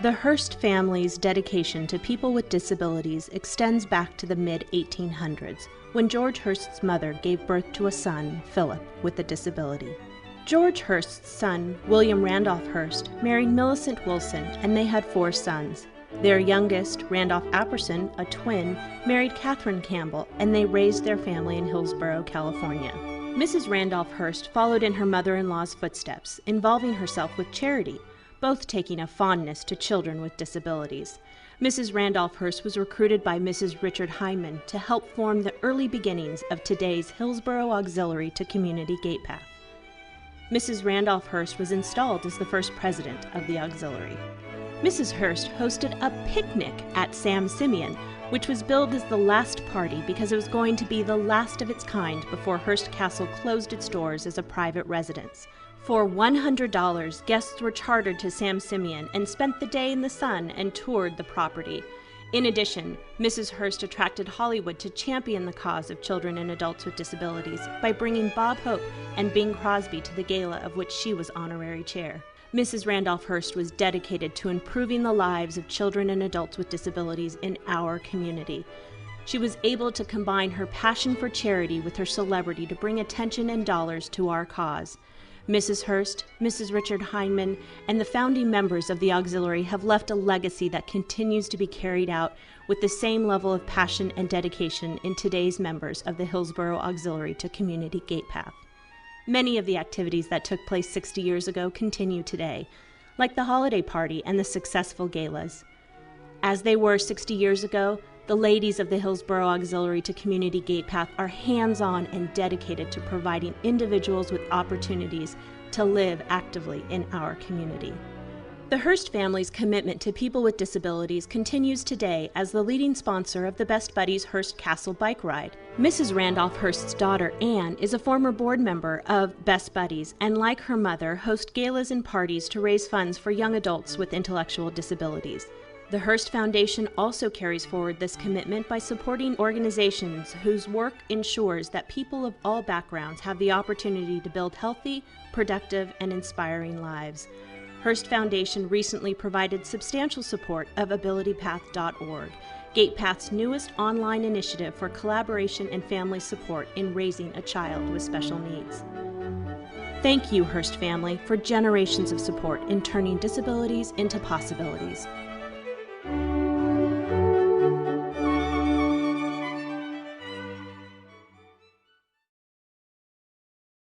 The Hearst family's dedication to people with disabilities extends back to the mid-1800s, when George Hearst's mother gave birth to a son, Philip, with a disability. George Hearst's son, William Randolph Hearst, married Millicent Wilson, and they had 4 sons. Their youngest, Randolph Apperson, a twin, married Catherine Campbell, and they raised their family in Hillsborough, California. Mrs. Randolph Hearst followed in her mother-in-law's footsteps, involving herself with charity, both taking a fondness to children with disabilities. Mrs. Randolph Hearst was recruited by Mrs. Richard Hyman to help form the early beginnings of today's Hillsborough Auxiliary to Community Gatepath. Mrs. Randolph Hearst was installed as the first president of the auxiliary. Mrs. Hearst hosted a picnic at Sam Simeon, which was billed as the last party because it was going to be the last of its kind before Hearst Castle closed its doors as a private residence. For $100, guests were chartered to Sam Simeon and spent the day in the sun and toured the property. In addition, Mrs. Hearst attracted Hollywood to champion the cause of children and adults with disabilities by bringing Bob Hope and Bing Crosby to the gala of which she was honorary chair. Mrs. Randolph Hearst was dedicated to improving the lives of children and adults with disabilities in our community. She was able to combine her passion for charity with her celebrity to bring attention and dollars to our cause. Mrs. Hearst, Mrs. Richard Hyman, and the founding members of the auxiliary have left a legacy that continues to be carried out with the same level of passion and dedication in today's members of the Hillsborough Auxiliary to Community Gatepath. Many of the activities that took place 60 years ago continue today, like the holiday party and the successful galas. As they were 60 years ago, the ladies of the Hillsborough Auxiliary to Community Gatepath are hands-on and dedicated to providing individuals with opportunities to live actively in our community. The Hearst family's commitment to people with disabilities continues today as the leading sponsor of the Best Buddies Hearst Castle bike ride. Mrs. Randolph Hearst's daughter, Anne, is a former board member of Best Buddies and, like her mother, hosts galas and parties to raise funds for young adults with intellectual disabilities. The Hearst Foundation also carries forward this commitment by supporting organizations whose work ensures that people of all backgrounds have the opportunity to build healthy, productive, and inspiring lives. Hearst Foundation recently provided substantial support of AbilityPath.org, Gatepath's newest online initiative for collaboration and family support in raising a child with special needs. Thank you, Hearst family, for generations of support in turning disabilities into possibilities.